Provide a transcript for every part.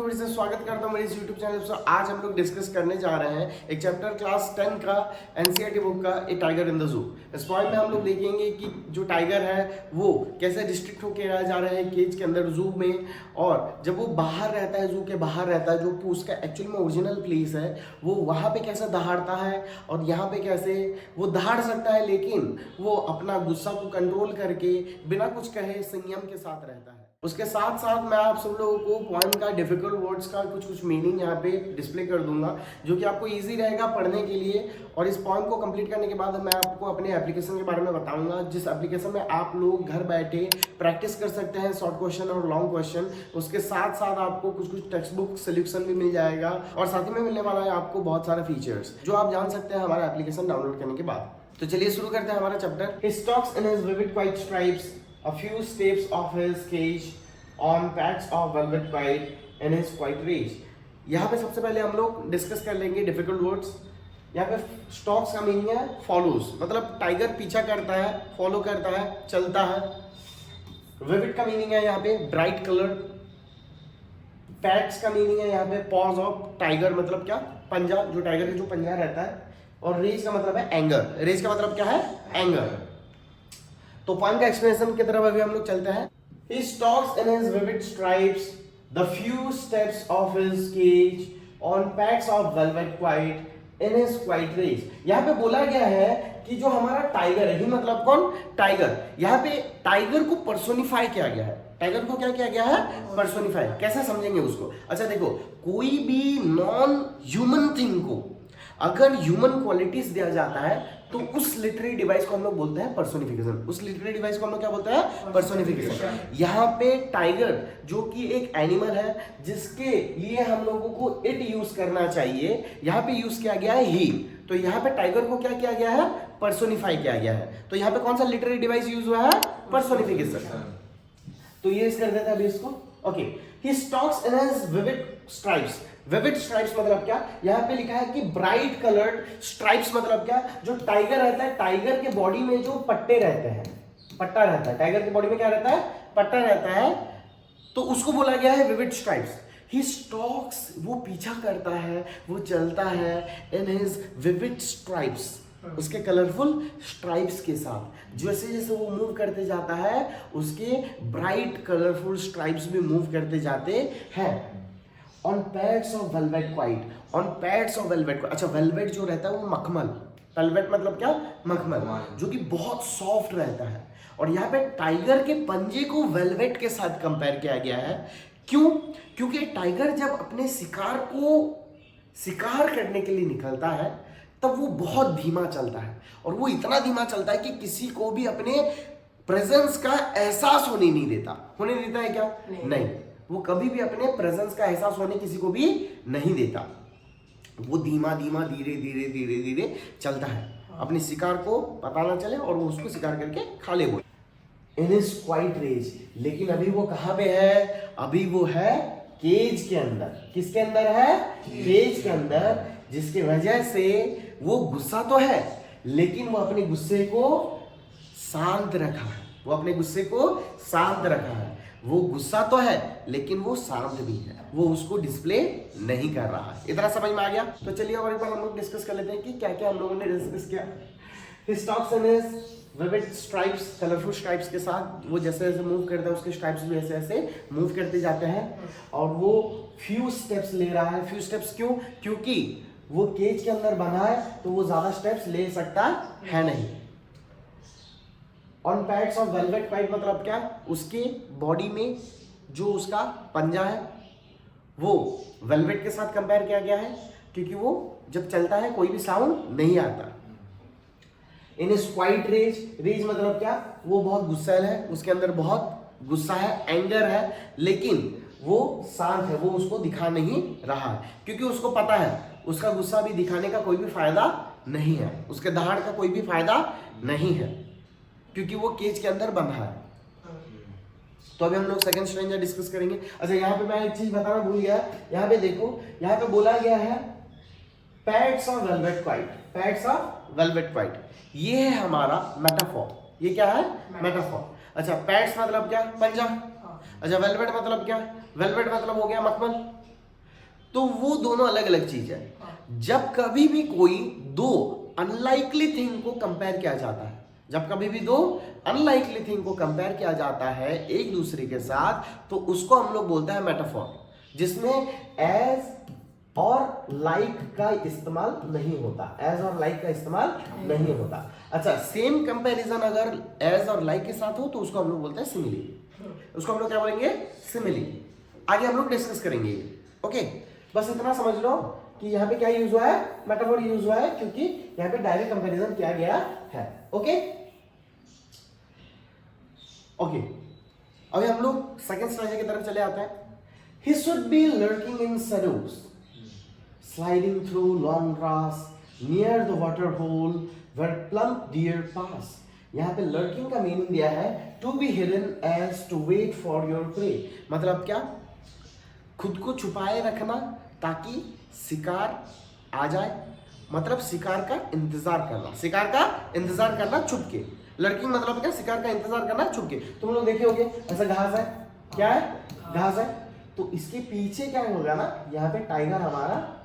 फिर से स्वागत करता हूँ मेरे इस YouTube चैनल पर। आज हम लोग डिस्कस करने जा रहे हैं एक चैप्टर क्लास 10 का एनसीईआरटी बुक का ए टाइगर इन द जू। इस पॉइंट में हम लोग देखेंगे कि जो टाइगर है वो कैसे डिस्ट्रिक्ट होकर रह जा रहे हैं केज के अंदर जू में, और जब वो बाहर रहता है, जू के बाहर रहता है, जो उसका एक्चुअली में ओरिजिनल प्लेस है, वो वहाँ पे कैसे दहाड़ता है और यहाँ पे कैसे वो दहाड़ सकता है, लेकिन वो अपना गुस्सा को कंट्रोल करके बिना कुछ कहे संयम के साथ रहता है। उसके साथ साथ मैं आप सब लोगों को पॉइंट का डिफिकल्ट वर्ड्स का कुछ मीनिंग यहाँ पे डिस्प्ले कर दूंगा, जो कि आपको इजी रहेगा पढ़ने के लिए। और इस पॉइंट को कंप्लीट करने के बाद मैं आपको अपने एप्लीकेशन के बारे में बताऊंगा, जिस एप्लीकेशन में आप लोग घर बैठे प्रैक्टिस कर सकते हैं शॉर्ट क्वेश्चन और लॉन्ग क्वेश्चन। उसके साथ साथ आपको कुछ टेक्स्ट बुक सोल्यूशन भी मिल जाएगा, और साथ ही में मिलने वाला है आपको बहुत सारे फीचर्स जो आप जान सकते हैं हमारा एप्लीकेशन डाउनलोड करने के बाद। तो चलिए शुरू करते हैं हमारा chapter. He stalks in his vivid white stripes, a few steps of his cage, on patch of velvet white in his white rage। यहाँ पे सबसे पहले हम लोग डिस्कस कर लेंगे डिफिकल्ट वर्ड्स। यहाँ पे स्टॉक्स का मीनिंग है फॉलोज, मतलब टाइगर पीछा करता है, फॉलो करता है, चलता है। विविड का मीनिंग है यहाँ पे ब्राइट कलर। पैट्स का मीनिंग है यहाँ पे पॉज ऑफ टाइगर, मतलब क्या, पंजा, जो टाइगर का जो पंजा रहता है। और रेज का मतलब है एंगर। रेज का मतलब क्या है, एंगर। तो पॉइंट का एक्सप्लेनेशन की तरफ अभी हम लोग चलते हैं। He stalks in his vivid stripes, the few steps of his cage, on packs of velvet white, in his white race। यहाँ पे बोला गया है कि जो हमारा टाइगर है, ही मतलब कौन, टाइगर। यहाँ पे टाइगर को पर्सोनिफाई किया गया है। टाइगर को क्या किया गया है, पर्सोनिफाई। कैसे समझेंगे उसको? अच्छा देखो, कोई भी नॉन ह्यूमन थिंग को अगर ह्यूमन क्वालिटीज दिया जाता है तो उस लिटरेरी डिवाइस को हम लोग बोलते हैं पर्सोनिफिकेशन। उस लिटरेरी डिवाइस को हम लोग क्या बोलते हैं, पर्सोनिफिकेशन। यहाँ पे टाइगर जो कि एक एनिमल है जिसके लिए हम लोगों को इट यूज करना चाहिए, यहाँ पे यूज किया गया है ही। तो यहाँ पे टाइगर को क्या किया गया है, पर्सोनिफाई किया गया है। तो यहाँ पे कौन सा लिटरेरी डिवाइस यूज हुआ है, पर्सोनिफिकेशन। तो ये कर देता है अभी इसको। Okay, he stalks in his vivid stripes. Vivid stripes मतलब क्या, यहाँ पे लिखा है कि ब्राइट कलर्ड स्ट्राइप्स मतलब क्या, जो टाइगर रहता है, टाइगर के बॉडी में जो पट्टे रहते हैं, पट्टा रहता है, टाइगर के बॉडी में क्या रहता है, पट्टा रहता है, तो उसको बोला गया है विविड स्ट्राइप्स। ही स्टॉक्स, वो पीछा करता है, वो चलता है, इन हिज विविड स्ट्राइप्स, उसके कलरफुल स्ट्राइप्स के साथ। जैसे जैसे वो मूव करते जाता है उसके ब्राइट कलरफुल स्ट्राइप्स भी मूव करते जाते हैं। On pads of velvet white, on pads of velvet. अच्छा, वेलवेट जो रहता है वो मखमल, वेलवेट मतलब क्या, मखमल, जो कि बहुत सॉफ्ट रहता है। और यहाँ पे टाइगर के पंजे को वेलवेट के साथ कंपेयर किया गया है। क्यों? क्योंकि टाइगर जब अपने शिकार को शिकार करने के लिए निकलता है तब वो बहुत धीमा चलता है, और वो इतना धीमा चलता है कि किसी को भी अपने प्रेजेंस का एहसास होने नहीं देता। होने देता है क्या? नहीं। वो कभी भी अपने प्रेजेंस का एहसास होने किसी को भी नहीं देता। वो धीमा धीमा धीरे धीरे धीरे धीरे चलता है, अपने शिकार को पता ना चले और वो उसको शिकार करके खा ले। वो इन हिज क्वाइट रेज, लेकिन अभी वो कहाँ पे है, अभी वो है केज के अंदर। किसके अंदर है? केज के अंदर, जिसकी वजह से वो गुस्सा तो है लेकिन वो अपने गुस्से को शांत रखा है। वो अपने गुस्से को शांत रखा है। वो गुस्सा तो है लेकिन वो शांत भी है, वो उसको डिस्प्ले नहीं कर रहा है। इतना समझ में आ गया? तो चलिए और एक बार हम लोग डिस्कस कर लेते हैं कि क्या क्या हम लोगों ने डिस्कस किया। He stalks in his vivid stripes, colourful stripes के साथ वो जैसे जैसे मूव करता है उसके स्ट्राइप्स भी ऐसे ऐसे मूव करते जाते हैं। और वो फ्यू स्टेप्स ले रहा है। फ्यू स्टेप्स क्यों? क्योंकि वो केज के अंदर बना है तो वो ज्यादा स्टेप्स ले सकता है नहीं। On pads of velvet white मतलब क्या, उसके बॉडी में जो उसका पंजा है वो वेलवेट के साथ कंपेयर किया गया है, क्योंकि वो जब चलता है कोई भी साउंड नहीं आता। In his white rage, rage मतलब क्या, वो बहुत गुस्सैल है, उसके अंदर बहुत गुस्सा है, एंगर है, लेकिन वो शांत है, वो उसको दिखा नहीं रहा है, क्योंकि उसको पता है उसका गुस्सा भी दिखाने का कोई भी फायदा नहीं है, उसके दहाड़ का कोई भी फायदा नहीं है, क्योंकि वो केज के अंदर बंधा है। तो अभी हम लोग सेकंड स्ट्रेंजर डिस्कस करेंगे। अच्छा, यहाँ पे मैं एक चीज बताना भूल गया। यहाँ पे देखो, यहाँ पे बोला गया है pads of velvet white, pads of velvet white. ये है हमारा मेटाफोर। ये क्या है? मेटाफोर। अच्छा, पैड्स मतलब क्या? पंजा। अच्छा, वेलवेट मतलब क्या? वेलवेट मतलब हो गया मखमल। तो वो दोनों अलग अलग चीज है। जब कभी भी कोई दो अनलाइकली थिंग को कंपेयर किया जाता है, जब कभी भी दो अनलाइकली थिंग को कंपेयर किया जाता है एक दूसरे के साथ, तो उसको हम लोग बोलते हैं मेटाफोर, जिसमें एज और लाइक का इस्तेमाल नहीं होता, एज और लाइक का इस्तेमाल नहीं होता। अच्छा, सेम कंपैरिजन अगर एज और लाइक के साथ हो तो उसको हम लोग बोलते हैं सिमिली, उसको हम लोग क्या बोलेंगे, सिमिली। आगे हम लोग डिस्कस करेंगे। ओके, बस इतना समझ लो कि यहाँ पे क्या यूज हुआ है, मेटाफोर यूज हुआ है, क्योंकि यहाँ पे डायरेक्ट कंपैरिजन किया गया है। ओके ओके, अभी हम लोग सेकंड स्ट्रैटेजी की तरफ चले आते हैं। He should be lurking in shadows, sliding through long grass near the water hole where plump deer pass। यहाँ पे लर्किंग का मीनिंग दिया है to be hidden as to wait for your prey. मतलब क्या, खुद को छुपाए रखना ताकि शिकार आ जाए, मतलब शिकार का इंतजार करना, शिकार का इंतजार करना छुप के। लर्किंग मतलब क्या, शिकार का इंतजार करना छुप के। तुम लोग देखे होगे ऐसा घास है, क्या है, घास है, तो इसके पीछे क्या होगा ना, यहाँ पे टाइगर हमारा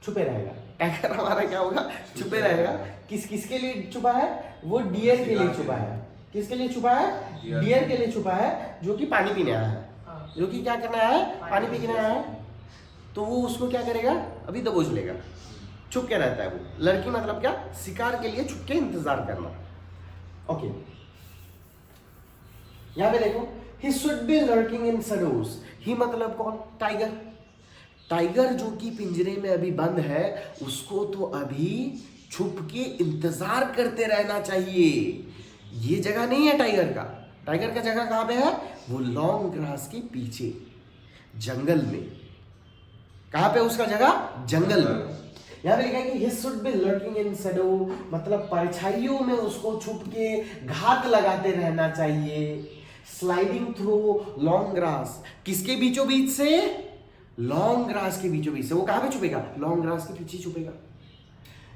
छुपे रहेगा, टाइगर हमारा क्या होगा, छुपे रहेगा। किसके लिए छुपा है, वो डियर के लिए छुपा है। किसके लिए छुपा है, डियर के लिए छुपा है, जो कि पानी पीने आया है, जो कि क्या करना है, पानी पीने आया है। तो वो उसको क्या करेगा, अभी दबोच लेगा, छुप के रहता है वो। लड़की मतलब क्या, शिकार के लिए छुप के इंतजार करना। ओके, यहां पे देखो, he should be lurking in shadows। ही मतलब कौन, टाइगर। टाइगर जो कि पिंजरे में अभी बंद है, उसको तो अभी छुप के इंतजार करते रहना चाहिए। ये जगह नहीं है टाइगर का। टाइगर का जगह कहां पे है, वो लॉन्ग ग्रास के पीछे जंगल में। कहां पे उसका जगह, जंगल में। यहाँ पे लिखा है कि he should be lurking in shadow, मतलब परछाइयों में उसको छुप के घात लगाते रहना चाहिए। स्लाइडिंग थ्रू लॉन्ग ग्रास, किसके बीचों बीच से, लॉन्ग ग्रास के बीचों बीच से। वो कहां पे छुपेगा, लॉन्ग ग्रास के पीछे छुपेगा।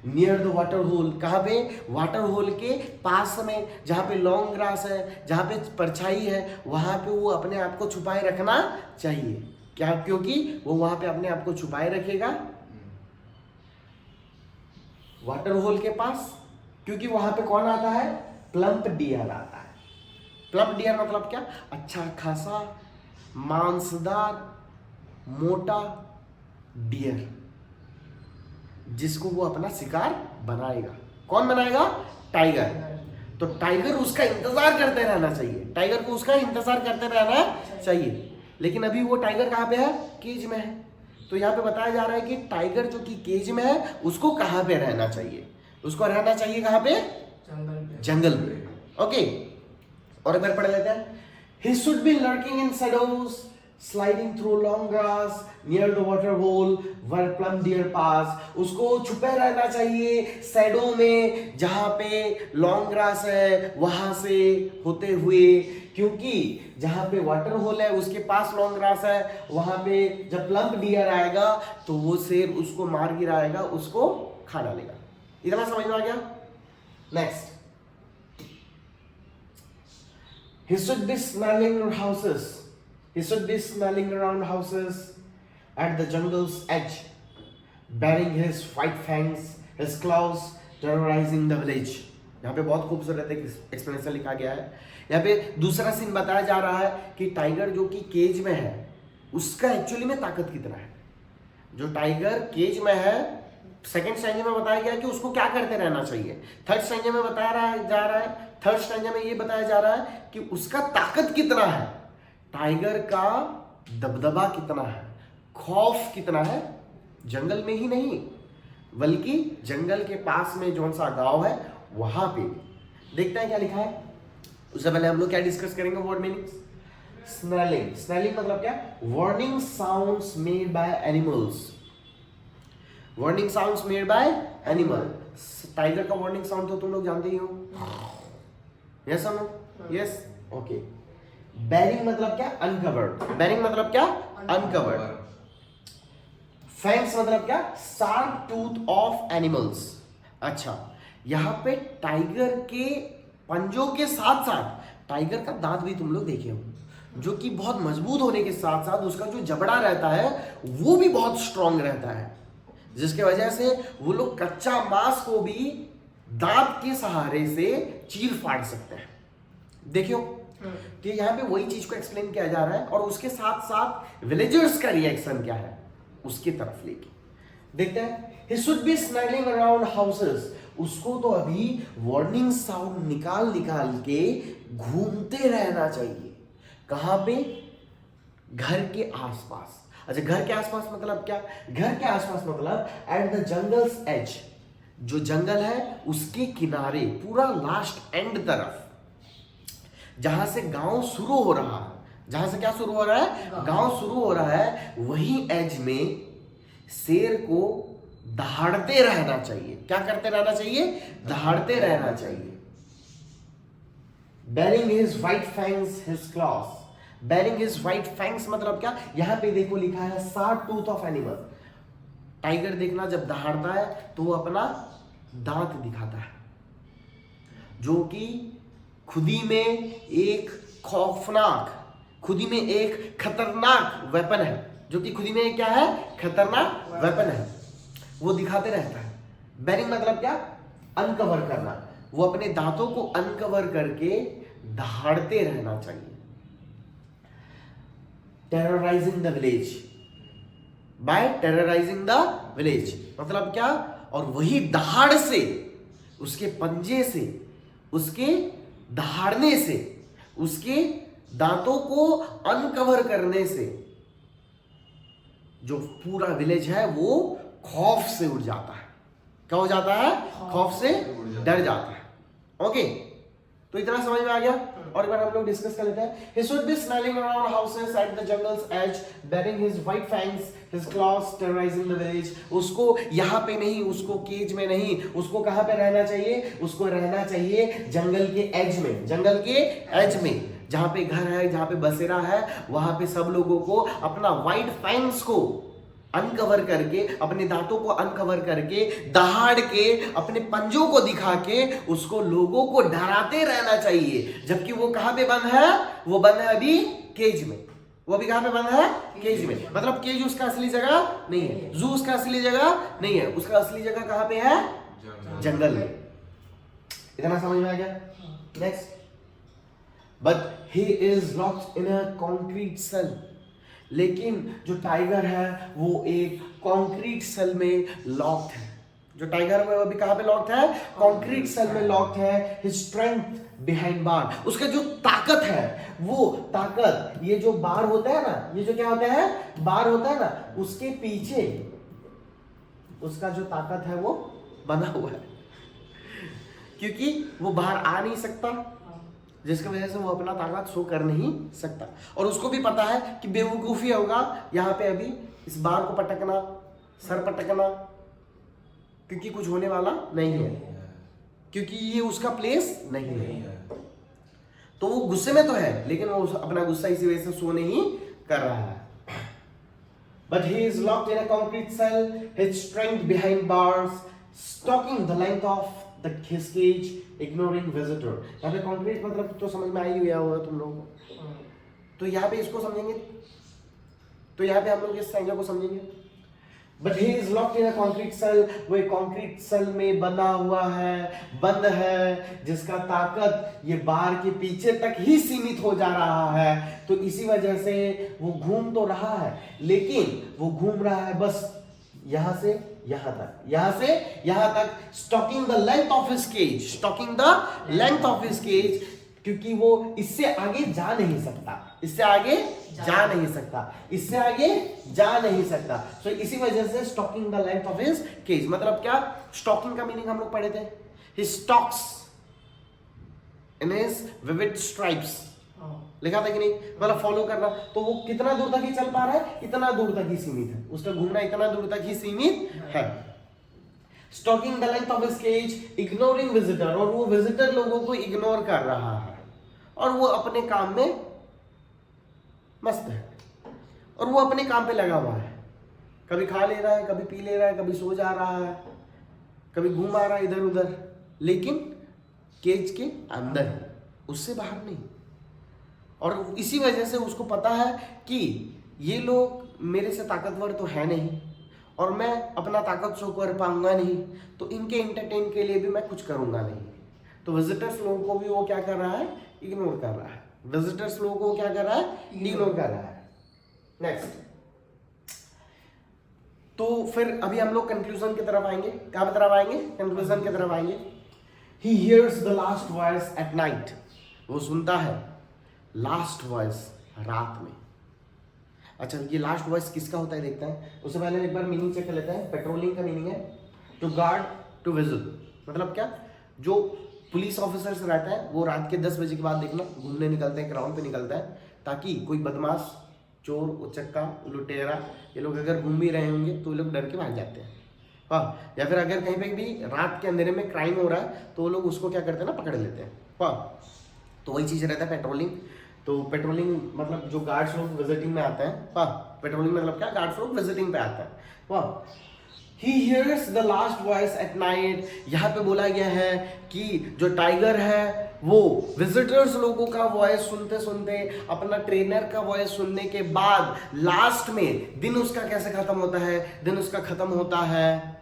नियर द वाटर होल, कहां पे, वाटर होल के पास में, जहां पे लॉन्ग ग्रास है, जहां पे परछाई है, वहां पे वो अपने आप को छुपाए रखना चाहिए। क्या, क्योंकि वो वहां पे अपने आप को छुपाए रखेगा वाटर होल के पास, क्योंकि वहां पे कौन आता है, प्लम्प डियर आता है। प्लम्प डियर मतलब क्या, अच्छा खासा मांसदार मोटा डियर, जिसको वो अपना शिकार बनाएगा। कौन बनाएगा, टाइगर। तो टाइगर उसका इंतजार करते रहना चाहिए, टाइगर को उसका इंतजार करते रहना चाहिए। लेकिन अभी वो टाइगर कहां पे है, केज में है। तो यहाँ पे बताया जा रहा है कि टाइगर जो कि केज में है, उसको कहां पे रहना चाहिए, उसको रहना चाहिए कहां पे, जंगल में। ओके, और एक बार पढ़ लेते हैं। He should be lurking in shadows, sliding through long grass near the water hole where plump deer pass। उसको छुपे रहना चाहिए शैडो में, जहां पे लॉन्ग ग्रास है वहां से होते हुए, क्योंकि जहां पे वाटर होल है उसके पास लॉन्ग ग्रास है, वहां पे जब प्लम्प डियर आएगा तो वो शेर उसको मार गिराएगा, उसको खा डालेगा। इतना समझ में आ गया। Next, he should be smelling houses, he should be smelling around houses at the jungle's edge, baring his white fangs, his claws terrorizing the village। यहाँ पे बहुत खूबसूरत एक एक्सप्लेनेशन लिखा गया है। यहाँ पे दूसरा सीन बताया जा रहा है कि टाइगर जो कि केज में है, उसका एक्चुअली में ताकत कितना है। जो टाइगर केज में है, सेकंड स्टैंजा में बताया गया कि उसको क्या करते रहना चाहिए। थर्ड स्टैंजा में बताया जा रहा है, थर्ड स्टैंजा में ये बताया जा रहा है कि उसका ताकत कितना है, टाइगर का दबदबा कितना है, खौफ कितना है। जंगल में ही नहीं बल्कि जंगल के पास में जो सा गांव है वहां पे। देखते हैं क्या लिखा है। उससे पहले हम लोग क्या डिस्कस करेंगे, वर्ड मीनिंग्स। स्मेलिंग, स्मेलिंग मतलब क्या, warning sounds made by animals, warning sounds made by animal. Tiger का वार्निंग साउंड तो तुम लोग जानते ही हो, यस और नो, यस, ओके। बेरिंग मतलब क्या, अनकवर्ड, बेरिंग मतलब क्या, अनकवर्ड। फैंग्स मतलब क्या, शार्प टूथ ऑफ एनिमल्स। अच्छा, यहां पे टाइगर के पंजों के साथ साथ टाइगर का दांत भी तुम लोग देखे हो। जो कि बहुत मजबूत होने के साथ साथ उसका जो जबड़ा रहता है वो भी बहुत स्ट्रांग रहता है, जिसके वजह से वो लोग कच्चा मांस को भी दांत के सहारे से चीर फाड़ सकते हैं। देखियो कि यहाँ पे वही चीज को एक्सप्लेन किया जा रहा है और उसके साथ साथ विलेजर्स का रिएक्शन क्या है उसकी तरफ लेके देखते हैं। He should be snuggling around houses. उसको तो अभी वार्निंग साउंड निकाल निकाल के घूमते रहना चाहिए। कहां पे? घर के आसपास। अच्छा, घर के आसपास मतलब क्या? घर के आसपास मतलब एट द जंगल्स एज, जो जंगल है उसके किनारे, पूरा लास्ट एंड तरफ, जहां से गांव शुरू हो रहा है। जहां से क्या शुरू हो रहा है? गांव शुरू हो रहा है। वही एज में शेर को दहाड़ते रहना चाहिए। क्या करते रहना चाहिए? दहाड़ते रहना चाहिए। bearing his white fangs, his claws. bearing his white fangs मतलब क्या? यहां पे देखो लिखा है sharp tooth of animal. Tiger देखना जब दहाड़ता है तो वो अपना दांत दिखाता है, जो कि खुदी में एक खौफनाक, खुदी में एक खतरनाक वेपन है, जो कि खुदी में क्या है? खतरनाक वेपन है। वो दिखाते रहता है। बेरिंग मतलब क्या? अनकवर करना। वो अपने दांतों को अनकवर करके दहाड़ते रहना चाहिए। Terrorising the village, by terrorising the village मतलब क्या? और वही दहाड़ से, उसके पंजे से, उसके दहाड़ने से, उसके दांतों को अनकवर करने से जो पूरा विलेज है वो खौफ से उड़ जाता है। क्या हो जाता है? खौफ से डर जाता है। ओके, तो इतना समझ में आ गया। और एक बार हम लोग डिस्कस कर लेते हैं। He should be smelling around houses at the jungle's edge, bearing his white fangs, his claws, terrorizing the village. उसको यहाँ पे नहीं, उसको केज में नहीं, उसको कहाँ पे रहना चाहिए? उसको रहना चाहिए जंगल के एज में। जंगल के एज में जहाँ पे घर है, जहाँ पे बसेरा है, वहां पे सब लोगों को अपना व्हाइट फैंग्स को अनकवर करके, अपने दांतों को अनकवर करके, दहाड़ के, अपने पंजों को दिखा के उसको, लोगों को डराते रहना चाहिए। जबकि वो कहां पे बंद है? वो बंद है अभी केज में। वो अभी कहां पे बंद है? केज में। मतलब केज उसका असली जगह नहीं है, जू उसका असली जगह नहीं है। उसका असली जगह कहां पे है? जंगल में। इतना समझ में आ गया? Next, but he is locked in a concrete cell. लेकिन जो टाइगर है वो एक कंक्रीट सेल में लॉक्ड है। जो टाइगर है वो अभी कहां पे लॉक्ड है? कंक्रीट सेल में लॉक्ड है। हिज स्ट्रेंथ बिहाइंड बार, उसका जो ताकत है, वो ताकत, ये जो बार होता है ना, ये जो क्या होता है? बार होता है ना, उसके पीछे उसका जो ताकत है वो बना हुआ है, क्योंकि वो बाहर आ नहीं सकता, जिसकी वजह से वो अपना ताकत शो कर नहीं सकता। और उसको भी पता है कि बेवकूफी होगा यहाँ पे अभी इस बार को पटकना, सर पटकना, क्योंकि कुछ होने वाला नहीं है, क्योंकि ये उसका प्लेस नहीं है। तो वो गुस्से में तो है, लेकिन वो अपना गुस्सा इसी वजह से शो नहीं कर रहा है। But he is locked in a concrete cell, his strength behind bars, stalking the length of his cage, ignoring visitor. यहाँ पे concrete मतलब तो समझ में आ ही गया होगा तुम लोगों को। तो यहाँ पे इसको समझेंगे, तो यहाँ पे हम लोग इस साइड को समझेंगे। But he is locked in a concrete cell, वो एक concrete cell में बना हुआ है, बंद है, जिसका ताकत ये बार के पीछे तक ही सीमित हो जा रहा है। तो इसी वजह से वो घूम तो रहा है, लेकिन वो घूम रहा है बस यहां से यहां तक, यहां से यहां तक, stalking the length of his cage, stalking the length of his cage, क्योंकि वो इससे आगे जा नहीं सकता, इससे आगे जा नहीं सकता, इससे आगे जा नहीं सकता। तो इसी वजह से stalking the length of his cage मतलब क्या? स्टॉकिंग का मीनिंग हम लोग पढ़े थे, he stalks in his vivid stripes, लिखा था कि नहीं? मतलब फॉलो करना। तो वो कितना दूर तक ही चल पा रहा है? इतना दूर तक ही सीमित है, उसका घूमना इतना दूर तक ही सीमित है। Stalking the length of his cage, ignoring visitor, और वो विजिटर लोगों को इग्नोर कर रहा है, और वो अपने काम में मस्त है, और वो अपने काम पे लगा हुआ है। कभी खा ले रहा है, कभी पी ले रहा है, कभी सो जा रहा है, कभी घूम आ रहा है इधर उधर, लेकिन केज के अंदर है, उससे बाहर नहीं। और इसी वजह से उसको पता है कि ये लोग मेरे से ताकतवर तो है नहीं और मैं अपना ताकत शो कर पाऊंगा नहीं, तो इनके एंटरटेन के लिए भी मैं कुछ करूंगा नहीं। तो विजिटर्स लोगों को भी वो क्या कर रहा है, इग्नोर कर रहा है। विजिटर्स लोगों को क्या कर रहा है, इग्नोर कर रहा है। नेक्स्ट, तो फिर अभी हम लोग कंक्लूजन की तरफ आएंगे। क्या तरफ आएंगे, कंक्लूजन की तरफ आएंगे। He hears the last voice at night, वो सुनता है लास्ट वॉइस रात में। अच्छा, ये लास्ट वॉइस किसका होता है देखते हैं। उससे पहले एक बार मीनिंग चेक कर लेते हैं। पेट्रोलिंग का मीनिंग है टू गार्ड, टू विजिल, मतलब क्या, जो पुलिस ऑफिसर्स रहता है वो रात के 10 बजे के बाद देखना घूमने निकलते हैं, ग्राउंड पे निकलता है, ताकि कोई बदमाश, चोर, उचक्का, लुटेरा, ये लोग अगर घूम भी रहे होंगे तो वो लोग डर के भाग जाते हैं। हाँ, या फिर अगर कहीं पे भी रात के अंधेरे में क्राइम हो रहा है तो वो लोग उसको क्या करते हैं ना, पकड़ लेते हैं। हाँ, तो वही चीज़ रहता है पेट्रोलिंग। तो पेट्रोलिंग मतलब जो गार्ड्स लोग विजिटिंग में आते हैं। हाँ, पेट्रोलिंग मतलब क्या, गार्ड्स लोग विजिटिंग पे आते हैं। वाह, He hears the last voice at night, यहाँ पे बोला गया है कि जो टाइगर है वो विजिटर्स लोगों का वॉइस सुनते सुनते, अपना ट्रेनर का वॉइस सुनने के बाद लास्ट में दिन उसका कैसे खत्म होता है, दिन उसका खत्म होता है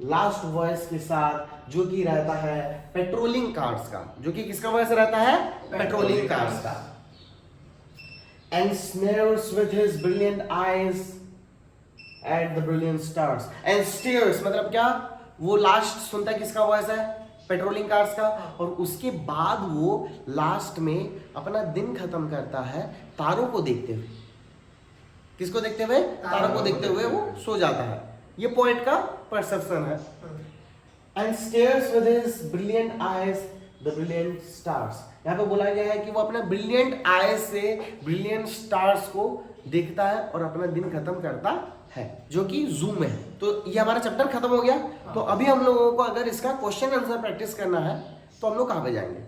लास्ट वॉइस के साथ, जो कि रहता है पेट्रोलिंग कार्स का। जो कि किसका वॉइस रहता है, पेट्रोलिंग कार्स का। And snares with his brilliant eyes at the brilliant stars, and stares मतलब क्या, वो लास्ट सुनता है किसका वॉइस है, पेट्रोलिंग कार्स का, और उसके बाद वो लास्ट में अपना दिन खत्म करता है तारों को देखते हुए। किसको देखते हुए, तारों को देखते हुए वो सो जाता है। ये पॉइंट का परसेप्शन है। And stairs with his brilliant eyes the brilliant stars, यहाँ पे बोला गया है कि वो अपना ब्रिलियंट आईज से ब्रिलियंट स्टार्स को देखता है और अपना दिन खत्म करता है, जो कि जूम है। तो ये हमारा चैप्टर खत्म हो गया। तो अभी हम लोगों को अगर इसका क्वेश्चन आंसर प्रैक्टिस करना है तो हम लोग कहाँ पे जाएंगे।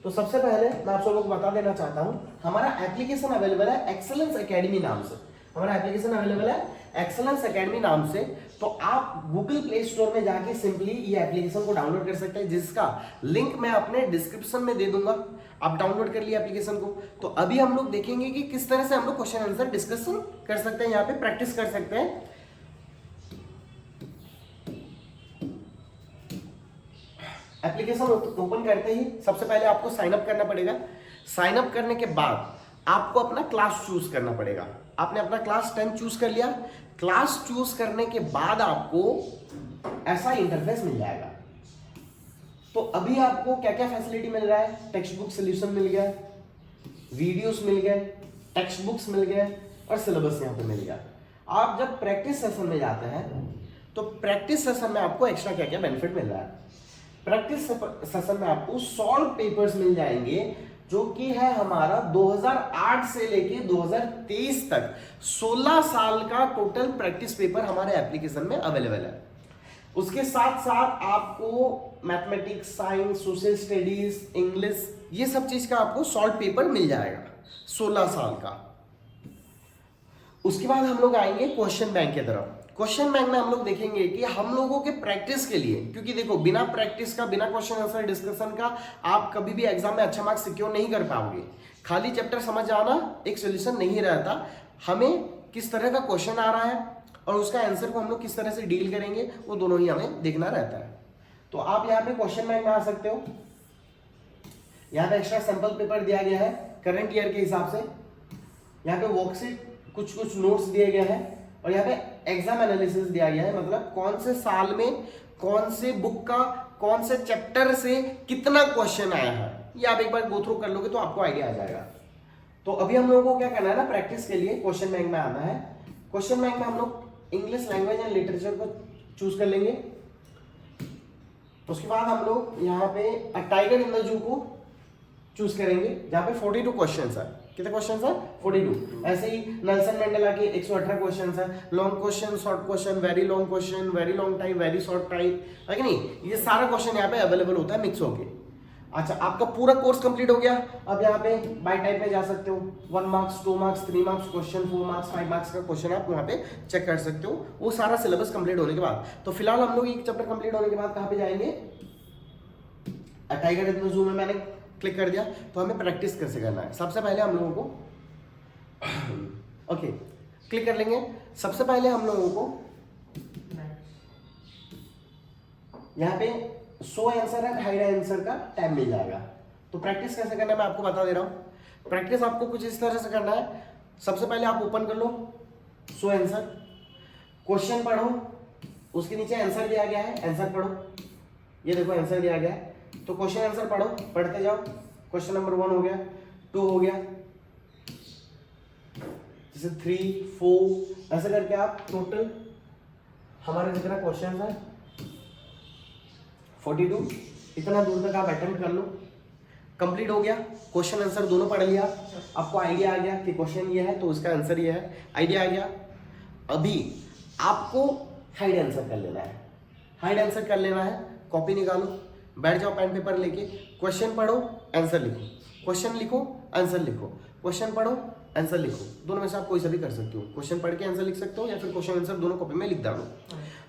तो सबसे पहले मैं आप लोगों को बता देना चाहता हूं, हमारा एप्लीकेशन अवेलेबल है एक्सेलेंस एकेडमी नाम से। हमारा एप्लीकेशन अवेलेबल है एक्सेलेंस एकेडमी नाम से। तो आप गूगल प्ले स्टोर में जाके सिंपली ये एप्लीकेशन को डाउनलोड कर सकते हैं, जिसका लिंक मैं अपने डिस्क्रिप्शन में दे दूंगा। आप डाउनलोड कर लिए एप्लीकेशन को। तो अभी हम लोग देखेंगे कि किस तरह से हम लोग क्वेश्चन आंसर डिस्कशन कर सकते हैं, यहाँ पे प्रैक्टिस कर सकते हैं। एप्लीकेशन ओपन करते ही सबसे पहले आपको साइन अप करना पड़ेगा। साइन अप करने के बाद आपको अपना क्लास चूज करना पड़ेगा। आपने अपना क्लास 10 चूज कर लिया। क्लास चूज करने के बाद आपको ऐसा इंटरफेस मिल जाएगा। तो अभी आपको क्या क्या फैसिलिटी मिल रहा है, टेक्स्ट बुक सोल्यूशन मिल गया, वीडियोस मिल गए, टेक्स्ट बुक्स मिल गए और सिलेबस यहाँ पे मिल गया। आप जब प्रैक्टिस सेशन में जाते हैं तो प्रैक्टिस सेशन में आपको एक्स्ट्रा क्या क्या बेनिफिट मिल रहा है। प्रैक्टिस सेशन में आपको सॉल्व पेपर्स मिल जाएंगे, जो कि है हमारा 2008 से लेके 2023 तक 16 साल का टोटल प्रैक्टिस पेपर हमारे एप्लीकेशन में अवेलेबल है। उसके साथ साथ आपको mathematics, science, social studies, English, ये सब चीज का आपको सॉल्व पेपर मिल जाएगा 16 साल का। उसके बाद हम लोग आएंगे क्वेश्चन बैंक की तरफ। क्वेश्चन बैंक में हम लोग देखेंगे कि हम लोगों के प्रैक्टिस के लिए, क्योंकि देखो बिना प्रैक्टिस का, बिना क्वेश्चन आंसर डिस्कशन का आप कभी भी एग्जाम में अच्छा मार्क्स सिक्योर नहीं कर पाओगे। खाली चैप्टर समझ आना एक सोल्यूशन नहीं रहता। हमें किस तरह का क्वेश्चन आ रहा है और उसका आंसर को हम लोग किस तरह से डील करेंगे, वो दोनों ही हमें देखना रहता है। तो आप यहाँ पे क्वेश्चन बैंक में आ सकते हो। यहाँ पे एक्स्ट्रा सैंपल पेपर दिया गया है करंट ईयर के हिसाब से। यहाँ पे वर्कशीट, कुछ कुछ नोट्स दिए गए हैं, और यहाँ पे एग्जाम एनालिसिस दिया गया है, मतलब कौन से साल में कौन से बुक का कौन से चैप्टर से कितना क्वेश्चन आया है। ये आप एक बार गो थ्रू कर लोगे तो आपको आइडिया आ जाएगा। तो अभी हम लोगों को क्या करना है ना, प्रैक्टिस के लिए क्वेश्चन बैंक में आना है। क्वेश्चन बैंक में हम लोग इंग्लिश लैंग्वेज एंड लिटरेचर को चूज कर लेंगे। उसके बाद हम लोग यहाँ पे a tiger in the zoo को चूज करेंगे, जहाँ पे 42 क्वेश्चन है। कितने क्वेश्चन है? 42। ऐसे ही नेल्सन मंडेला के 118 क्वेश्चन है। Long question, short question, very long question, very long type, very short type, है कि नहीं। ये सारा क्वेश्चन यहाँ पे अवेलेबल होता है मिक्स होके। अच्छा, आपका पूरा कोर्स कंप्लीट हो गया। अब यहाँ पे बाय टाइप में जा सकते हो। 1 marks, 2 marks, 3 marks question, 4 marks, 5 marks का क्वेश्चन आप वहाँ पे चेक कर सकते हो, वो सारा सिलेबस कंप्लीट होने के बाद। तो फिलहाल हम लोग एक चैप्टर कंप्लीट होने के बाद कहाँ पे जाएंगे, टाइगर इन द जू में मैंने क्लिक कर दिया। तो हमें प्रैक्टिस कैसे करना है, सबसे पहले हम लोगों को ओके क्लिक कर लेंगे। सबसे पहले हम लोगों को यहाँ पे show answer and hide answer का टैब मिल जाएगा। तो प्रैक्टिस कैसे करना है मैं आपको बता दे रहा हूँ। प्रैक्टिस आपको कुछ इस तरह से करना है। सबसे पहले आप ओपन कर लो शो आंसर, क्वेश्चन पढ़ो, उसके नीचे आंसर दिया गया है, आंसर पढ़ो। ये देखो आंसर दिया गया है, तो क्वेश्चन आंसर पढ़ो, पढ़ते जाओ। क्वेश्चन नंबर 1 हो गया, 2 हो गया, जैसे 3, 4 ऐसे करके आप टोटल हमारे जितना क्वेश्चन है 42 इतना दूर तक आप अटेम्प्ट कर लो। कंप्लीट हो गया, क्वेश्चन आंसर दोनों पढ़ लिया, आपको आइडिया आ गया कि क्वेश्चन ये है तो उसका आंसर ये है, आइडिया आ गया। अभी आपको हाइड आंसर कर लेना है। हाइड आंसर कर लेना है, कॉपी निकालो, बैठ जाओ पेन पेपर लेके, क्वेश्चन पढ़ो, आंसर लिखो, क्वेश्चन लिखो, आंसर लिखो, क्वेश्चन पढ़ो, आंसर लिखो। दोनों में से आप कोई सा भी कर सकते हो, क्वेश्चन पढ़ के आंसर लिख सकते हो या फिर क्वेश्चन आंसर दोनों कॉपी में लिख डालो।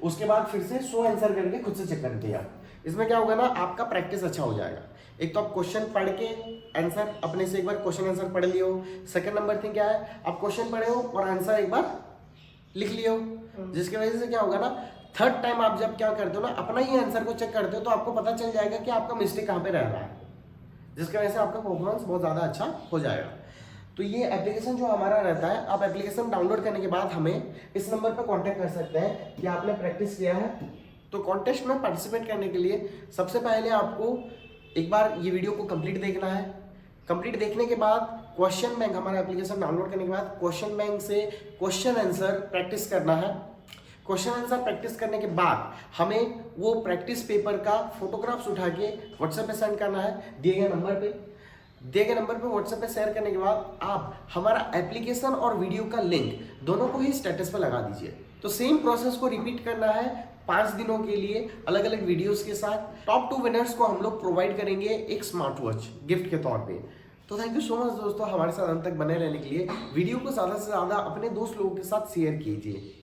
उसके बाद फिर से शो आंसर करके खुद से चेक करके यार, इसमें क्या होगा ना, आपका प्रैक्टिस अच्छा हो जाएगा। एक तो आप क्वेश्चन पढ़ के आंसर अपने से एक बार क्वेश्चन आंसर पढ़ लियो। सेकंड नंबर थिंग क्या है, आप क्वेश्चन पढ़े हो और आंसर एक बार लिख लियो, जिसकी वजह से क्या होगा ना, थर्ड टाइम आप जब क्या करते हो ना, अपना ही आंसर को चेक करते हो तो आपको पता चल जाएगा कि आपका मिस्टेक कहाँ पे रह रहा है, जिसकी वजह से आपका परफॉर्मेंस बहुत ज़्यादा अच्छा हो जाएगा। तो ये एप्लीकेशन जो हमारा रहता है, आप एप्लीकेशन डाउनलोड करने के बाद हमें इस नंबर पर कॉन्टैक्ट कर सकते हैं कि आपने प्रैक्टिस किया है। तो कॉन्टेस्ट में पार्टिसिपेट करने के लिए सबसे पहले आपको एक बार ये वीडियो को कंप्लीट देखना है। कंप्लीट देखने के बाद क्वेश्चन बैंक, हमारा एप्लीकेशन डाउनलोड करने के बाद क्वेश्चन बैंक से क्वेश्चन आंसर प्रैक्टिस करना है। क्वेश्चन आंसर प्रैक्टिस करने के बाद हमें वो प्रैक्टिस पेपर का फोटोग्राफ्स उठा के व्हाट्सएप पे सेंड करना है, दिए गए नंबर पे व्हाट्सएप पे शेयर करने के बाद आप हमारा एप्लीकेशन और वीडियो का लिंक दोनों को ही स्टेटस पे लगा दीजिए। तो सेम प्रोसेस को रिपीट करना है 5 दिनों के लिए अलग अलग वीडियोस के साथ। टॉप 2 विनर्स को हम लोग प्रोवाइड करेंगे एक स्मार्ट वॉच गिफ्ट के तौर पे। तो थैंक यू सो मच दोस्तों, हमारे साथ अंत तक बने रहने के लिए। वीडियो को ज़्यादा से ज़्यादा अपने दोस्त लोगों के साथ शेयर कीजिए।